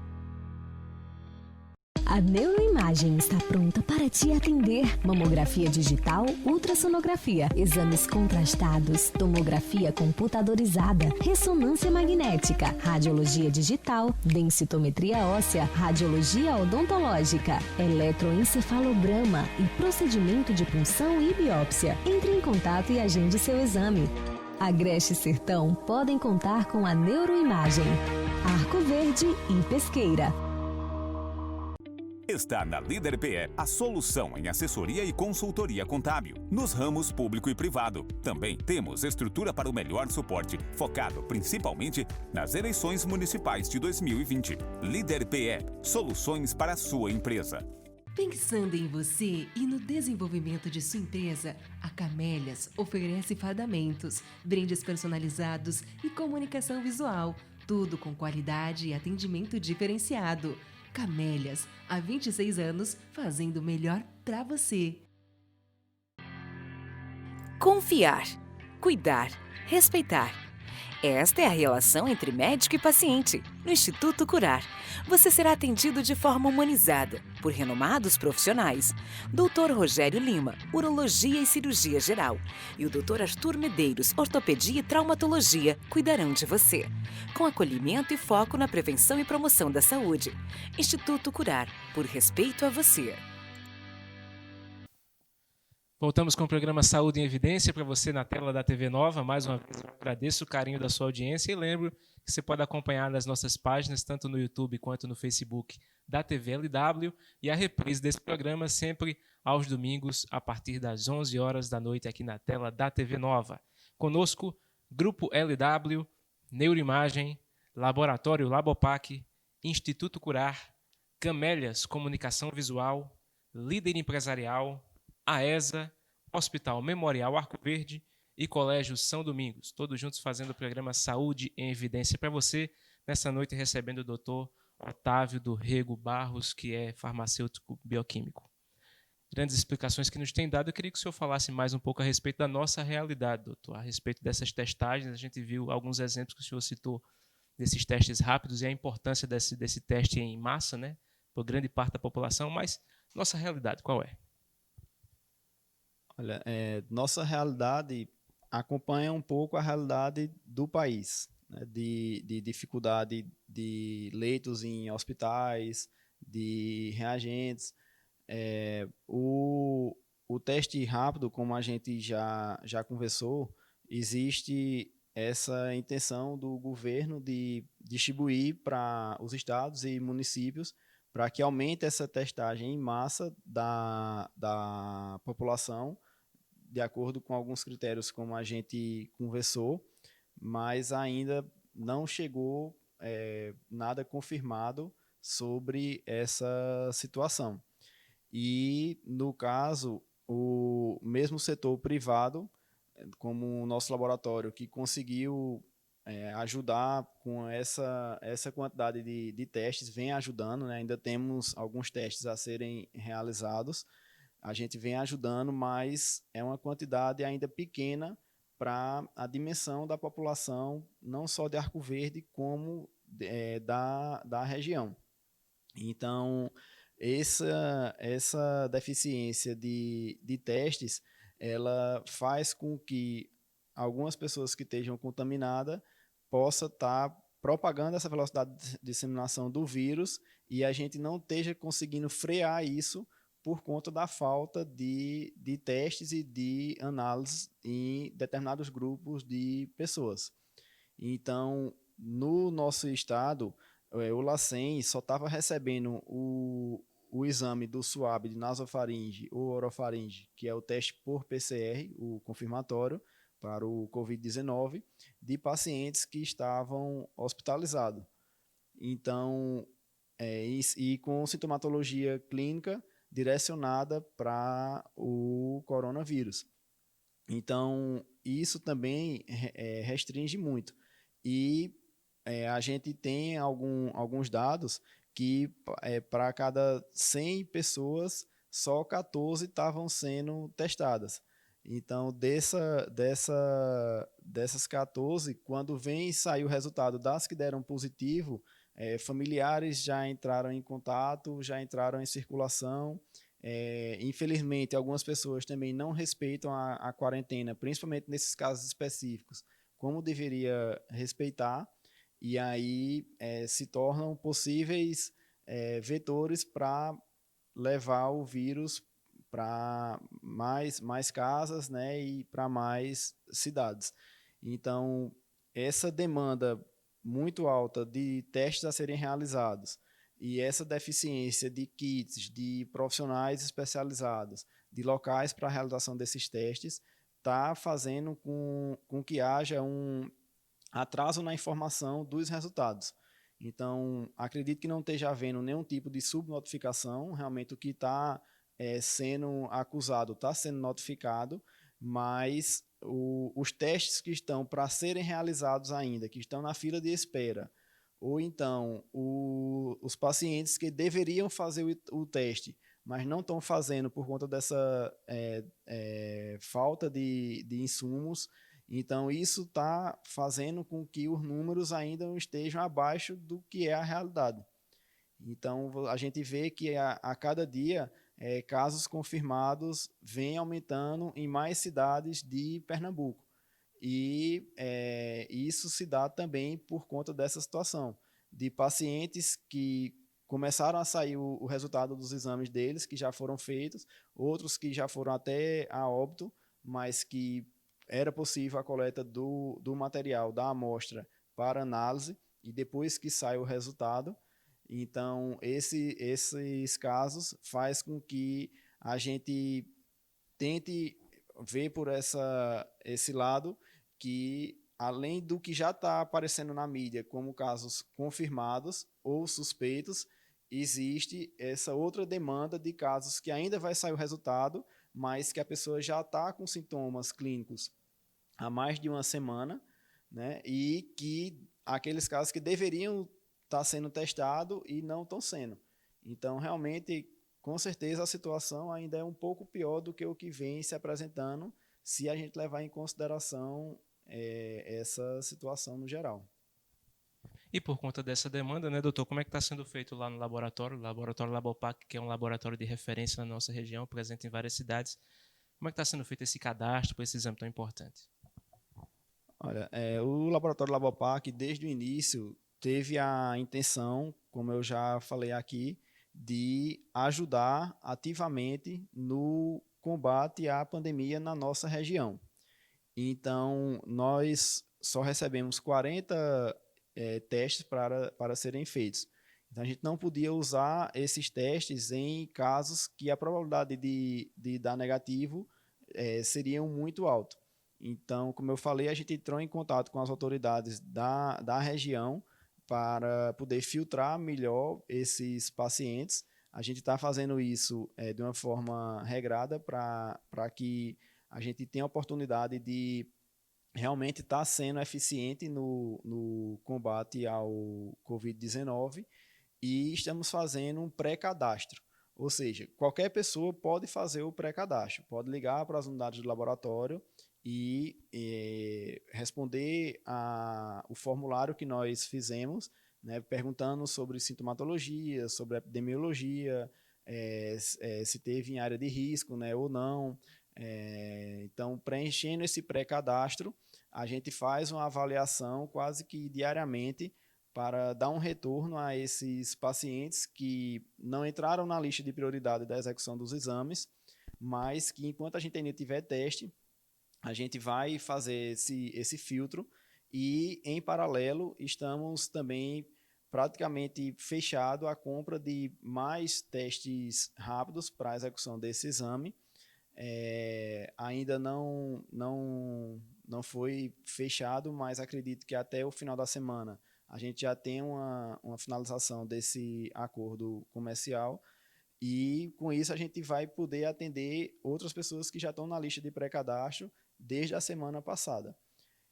A Neuroimagem está pronta para te atender. Mamografia digital, ultrassonografia, exames contrastados, tomografia computadorizada, ressonância magnética, radiologia digital, densitometria óssea, radiologia odontológica, eletroencefalograma e procedimento de punção e biópsia. Entre em contato e agende seu exame. Agreste e Sertão podem contar com a Neuroimagem. Arco Verde e Pesqueira. Está na Líder PE a solução em assessoria e consultoria contábil, nos ramos público e privado. Também temos estrutura para o melhor suporte, focado principalmente nas eleições municipais de 2020. Líder PE, soluções para a sua empresa. Pensando em você e no desenvolvimento de sua empresa, a Camélias oferece fardamentos, brindes personalizados e comunicação visual, tudo com qualidade e atendimento diferenciado. Camélias, há 26 anos, fazendo o melhor para você. Confiar, cuidar, respeitar. Esta é a relação entre médico e paciente. No Instituto Curar, você será atendido de forma humanizada por renomados profissionais. Dr. Rogério Lima, Urologia e Cirurgia Geral, e o Dr. Arthur Medeiros, Ortopedia e Traumatologia, cuidarão de você, com acolhimento e foco na prevenção e promoção da saúde. Instituto Curar, por respeito a você. Voltamos com o programa Saúde em Evidência para você na tela da TV Nova. Mais uma vez, eu agradeço o carinho da sua audiência e lembro que você pode acompanhar nas nossas páginas, tanto no YouTube quanto no Facebook da TV LW, e a reprise desse programa sempre aos domingos, a partir das 11 horas da noite, aqui na tela da TV Nova. Conosco, Grupo LW, Neuroimagem, Laboratório Labopac, Instituto Curar, Camélias Comunicação Visual, Líder Empresarial, AESA, Hospital Memorial Arco Verde e Colégio São Domingos, todos juntos fazendo o programa Saúde em Evidência para você, nessa noite recebendo o Dr. Otávio do Rego Barros, que é farmacêutico bioquímico. Grandes explicações que nos tem dado. Eu queria que o senhor falasse mais um pouco a respeito da nossa realidade, doutor, a respeito dessas testagens. A gente viu alguns exemplos que o senhor citou desses testes rápidos e a importância desse teste em massa, né, por grande parte da população, mas nossa realidade qual é? Olha, nossa realidade acompanha um pouco a realidade do país. né, de dificuldade de leitos em hospitais, de reagentes. O teste rápido, como a gente já conversou, existe essa intenção do governo de distribuir para os estados e municípios para que aumente essa testagem em massa da população, de acordo com alguns critérios, como a gente conversou, mas ainda não chegou nada confirmado sobre essa situação. E, no caso, o mesmo setor privado, como o nosso laboratório, que conseguiu ajudar com essa quantidade de testes, vem ajudando, né? Ainda temos alguns testes a serem realizados, a gente vem ajudando, mas é uma quantidade ainda pequena para a dimensão da população, não só de Arco Verde, como da região. Então, essa deficiência de testes, ela faz com que algumas pessoas que estejam contaminadas possam estar propagando essa velocidade de disseminação do vírus e a gente não esteja conseguindo frear isso por conta da falta de testes e de análises em determinados grupos de pessoas. Então, no nosso estado, o LACEN só estava recebendo o exame do SWAB de nasofaringe ou orofaringe, que é o teste por PCR, o confirmatório, para o Covid-19, de pacientes que estavam hospitalizados. Então, e com sintomatologia clínica direcionada para o coronavírus. Então, isso também restringe muito. E a gente tem alguns dados que para cada 100 pessoas, só 14 estavam sendo testadas. Então, dessas 14, quando vem sair o resultado das que deram positivo, familiares já entraram em contato, já entraram em circulação. Infelizmente, algumas pessoas também não respeitam a quarentena, principalmente nesses casos específicos, como deveria respeitar, e aí se tornam possíveis vetores para levar o vírus para mais casas, né, e para mais cidades. Então, essa demanda muito alta de testes a serem realizados e essa deficiência de kits, de profissionais especializados, de locais para a realização desses testes, está fazendo com que haja um atraso na informação dos resultados. Então, acredito que não esteja havendo nenhum tipo de subnotificação, realmente o que está sendo acusado está sendo notificado, mas os testes que estão para serem realizados ainda, que estão na fila de espera, ou então os pacientes que deveriam fazer o teste, mas não estão fazendo por conta dessa falta de insumos. Então, isso está fazendo com que os números ainda estejam abaixo do que é a realidade. Então, a gente vê que a cada dia casos confirmados vêm aumentando em mais cidades de Pernambuco. E isso se dá também por conta dessa situação, de pacientes que começaram a sair o resultado dos exames deles, que já foram feitos, outros que já foram até a óbito, mas que era possível a coleta do material, da amostra, para análise, e depois que sai o resultado. Então, esses casos faz com que a gente tente ver por esse lado que, além do que já está aparecendo na mídia como casos confirmados ou suspeitos, existe essa outra demanda de casos que ainda vai sair o resultado, mas que a pessoa já está com sintomas clínicos há mais de uma semana, né? E que aqueles casos que deveriam estar sendo testados e não estão sendo. Então, realmente, com certeza, a situação ainda é um pouco pior do que o que vem se apresentando, se a gente levar em consideração essa situação no geral. E por conta dessa demanda, né, doutor, como é que está sendo feito lá no laboratório, o Laboratório Labopac, que é um laboratório de referência na nossa região, presente em várias cidades. Como é que está sendo feito esse cadastro para esse exame tão importante? Olha, o Laboratório Labopac, desde o início, teve a intenção, como eu já falei aqui, de ajudar ativamente no combate à pandemia na nossa região. Então, nós só recebemos 40 testes para serem feitos. Então, a gente não podia usar esses testes em casos que a probabilidade de dar negativo seria muito alta. Então, como eu falei, a gente entrou em contato com as autoridades da região para poder filtrar melhor esses pacientes. A gente está fazendo isso de uma forma regrada para que a gente tenha a oportunidade de realmente estar sendo eficiente no combate ao Covid-19 e estamos fazendo um pré-cadastro. Ou seja, qualquer pessoa pode fazer o pré-cadastro, pode ligar para as unidades do laboratório e responder o formulário que nós fizemos, né, perguntando sobre sintomatologia, sobre epidemiologia, se teve em área de risco, né, ou não. Então, preenchendo esse pré-cadastro, a gente faz uma avaliação quase que diariamente para dar um retorno a esses pacientes que não entraram na lista de prioridade da execução dos exames, mas que enquanto a gente ainda tiver teste, a gente vai fazer esse filtro e, em paralelo, estamos também praticamente fechado a compra de mais testes rápidos para a execução desse exame. Ainda não foi fechado, mas acredito que até o final da semana a gente já tem uma finalização desse acordo comercial e com isso a gente vai poder atender outras pessoas que já estão na lista de pré-cadastro desde a semana passada.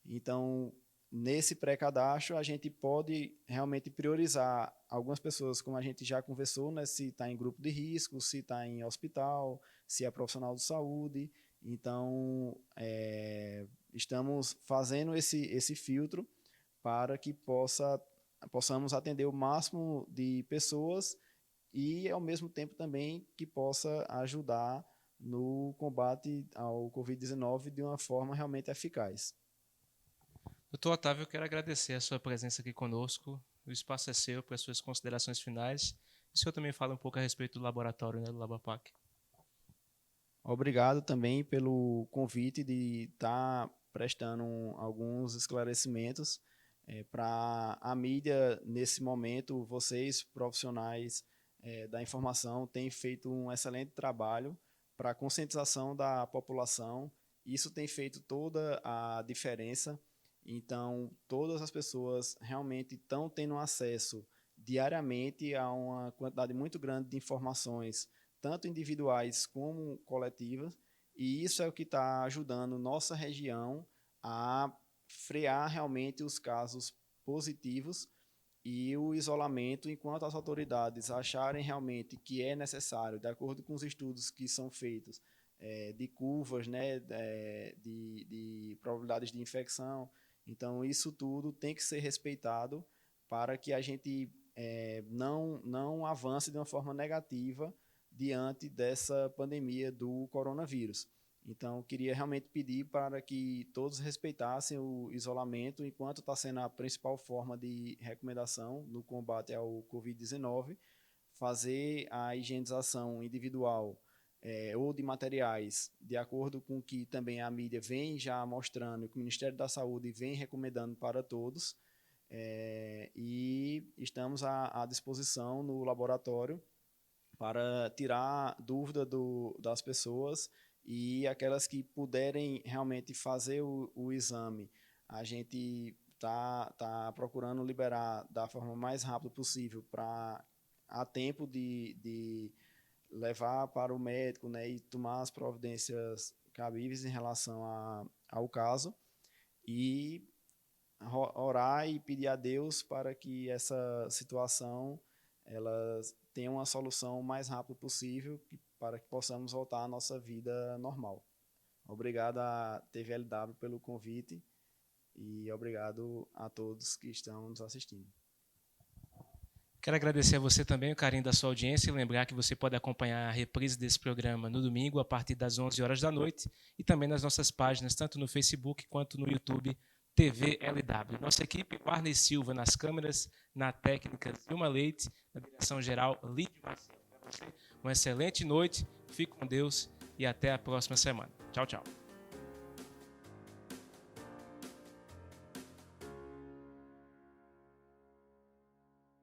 Então, nesse pré-cadastro, a gente pode realmente priorizar algumas pessoas, como a gente já conversou, né, se está em grupo de risco, se está em hospital, se é profissional de saúde. Então, estamos fazendo esse filtro para que possamos atender o máximo de pessoas e, ao mesmo tempo, também que possa ajudar no combate ao Covid-19 de uma forma realmente eficaz. Doutor Otávio, eu quero agradecer a sua presença aqui conosco. O espaço é seu para as suas considerações finais. O senhor também fala um pouco a respeito do laboratório, né, do Labopac. Obrigado também pelo convite de estar prestando alguns esclarecimentos para a mídia nesse momento. Vocês, profissionais da informação, têm feito um excelente trabalho para a conscientização da população. Isso tem feito toda a diferença. Então, todas as pessoas realmente estão tendo acesso diariamente a uma quantidade muito grande de informações, tanto individuais como coletivas, e isso é o que está ajudando nossa região a frear realmente os casos positivos e o isolamento, enquanto as autoridades acharem realmente que é necessário, de acordo com os estudos que são feitos, de curvas, né, de probabilidades de infecção. Então, isso tudo tem que ser respeitado para que a gente não avance de uma forma negativa diante dessa pandemia do coronavírus. Então, queria realmente pedir para que todos respeitassem o isolamento, enquanto está sendo a principal forma de recomendação no combate ao Covid-19, fazer a higienização individual ou de materiais, de acordo com o que também a mídia vem já mostrando, que o Ministério da Saúde vem recomendando para todos, e estamos à disposição no laboratório para tirar dúvida das pessoas, e aquelas que puderem realmente fazer o exame, a gente está procurando liberar da forma mais rápida possível para a tempo de levar para o médico, né, e tomar as providências cabíveis em relação ao caso, e orar e pedir a Deus para que essa situação ela tenha uma solução o mais rápido possível para que possamos voltar à nossa vida normal. Obrigado à TVLW pelo convite e obrigado a todos que estão nos assistindo. Quero agradecer a você também o carinho da sua audiência e lembrar que você pode acompanhar a reprise desse programa no domingo a partir das 11 horas da noite e também nas nossas páginas, tanto no Facebook quanto no YouTube, TVLW. Nossa equipe, Barney Silva nas câmeras, na técnica Zilma Leite, na direção geral Lídio Marcelo. Uma excelente noite, fique com Deus e até a próxima semana. Tchau, tchau.